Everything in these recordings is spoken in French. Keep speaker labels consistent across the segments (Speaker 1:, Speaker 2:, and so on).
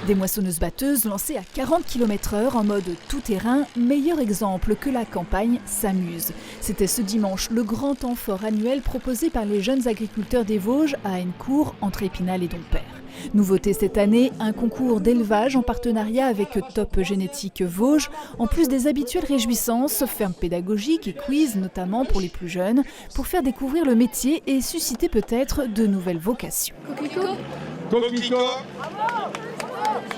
Speaker 1: Des moissonneuses-batteuses lancées à 40 km/h en mode tout-terrain, meilleur exemple que la campagne s'amuse. C'était ce dimanche le grand temps fort annuel proposé par les jeunes agriculteurs des Vosges à Haincourt, entre Épinal et Dompierre. Nouveauté cette année, un concours d'élevage en partenariat avec Top Génétique Vosges, en plus des habituelles réjouissances, fermes pédagogiques et quiz notamment pour les plus jeunes, pour faire découvrir le métier et susciter peut-être de nouvelles vocations.
Speaker 2: Coquelicot,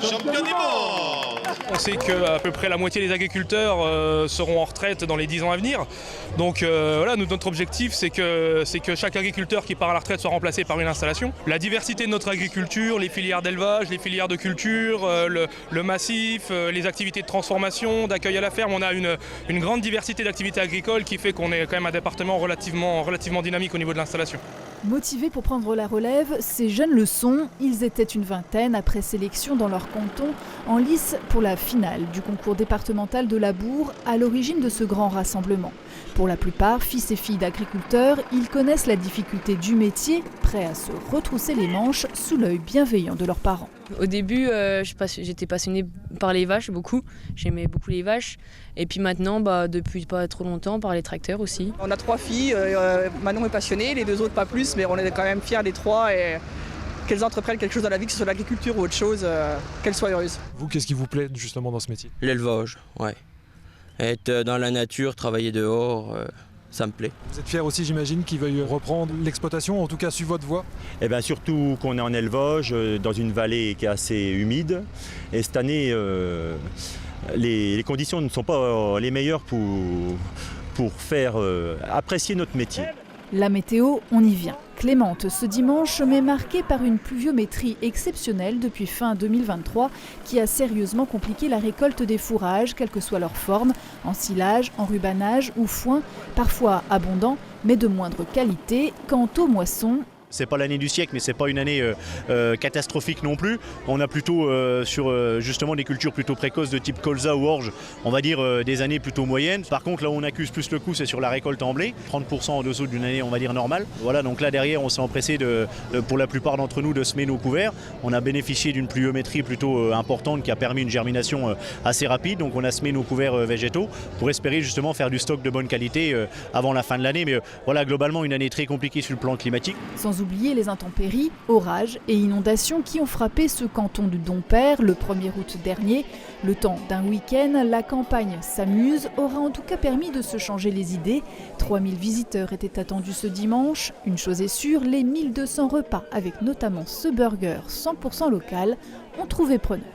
Speaker 2: champion du monde.
Speaker 3: On sait qu'à peu près la moitié des agriculteurs seront en retraite dans les 10 ans à venir. Donc voilà, notre objectif c'est que chaque agriculteur qui part à la retraite soit remplacé par une installation. La diversité de notre agriculture, les filières d'élevage, les filières de culture, le massif, les activités de transformation, d'accueil à la ferme. On a une grande diversité d'activités agricoles qui fait qu'on est quand même un département relativement dynamique au niveau de l'installation.
Speaker 1: Motivés pour prendre la relève, ces jeunes le sont. Ils étaient une vingtaine après sélection dans leur canton, en lice pour la finale du concours départemental de la Bourre, à l'origine de ce grand rassemblement. Pour la plupart, fils et filles d'agriculteurs, ils connaissent la difficulté du métier, prêts à se retrousser les manches sous l'œil bienveillant de leurs parents.
Speaker 4: Au début, j'étais passionnée par les vaches beaucoup, j'aimais beaucoup les vaches. Et puis maintenant, depuis pas trop longtemps, par les tracteurs aussi.
Speaker 5: On a 3 filles, Manon est passionnée, les 2 autres pas plus, mais on est quand même fiers des 3 et qu'elles entreprennent quelque chose dans la vie, que ce soit l'agriculture ou autre chose, qu'elles soient heureuses.
Speaker 6: Vous, qu'est-ce qui vous plaît justement dans ce métier?
Speaker 7: L'élevage, ouais. Être dans la nature, travailler dehors, ça me plaît.
Speaker 6: Vous êtes fiers aussi, j'imagine, qu'ils veuillent reprendre l'exploitation, en tout cas suivre votre voie?
Speaker 8: Eh bien, surtout qu'on est en élevage, dans une vallée qui est assez humide. Et cette année, les conditions ne sont pas les meilleures pour faire apprécier notre métier.
Speaker 1: La météo, on y vient. Clémente ce dimanche, mais marquée par une pluviométrie exceptionnelle depuis fin 2023 qui a sérieusement compliqué la récolte des fourrages, quelle que soit leur forme, en silage, en rubanage ou foin, parfois abondant, mais de moindre qualité. Quant aux moissons,
Speaker 9: c'est pas l'année du siècle, mais c'est pas une année catastrophique non plus. On a plutôt sur justement des cultures plutôt précoces de type colza ou orge, on va dire des années plutôt moyennes. Par contre, là où on accuse plus le coup, c'est sur la récolte en blé, 30% en dessous d'une année, on va dire normale. Voilà, donc là derrière, on s'est empressé pour la plupart d'entre nous de semer nos couverts. On a bénéficié d'une pluviométrie plutôt importante qui a permis une germination assez rapide. Donc on a semé nos couverts végétaux pour espérer justement faire du stock de bonne qualité avant la fin de l'année. Mais voilà, globalement une année très compliquée sur le plan climatique.
Speaker 1: Sans oublier les intempéries, orages et inondations qui ont frappé ce canton du Dompierre le 1er août dernier. Le temps d'un week-end, la campagne s'amuse aura en tout cas permis de se changer les idées. 3000 visiteurs étaient attendus ce dimanche. Une chose est sûre, les 1200 repas, avec notamment ce burger 100% local, ont trouvé preneur.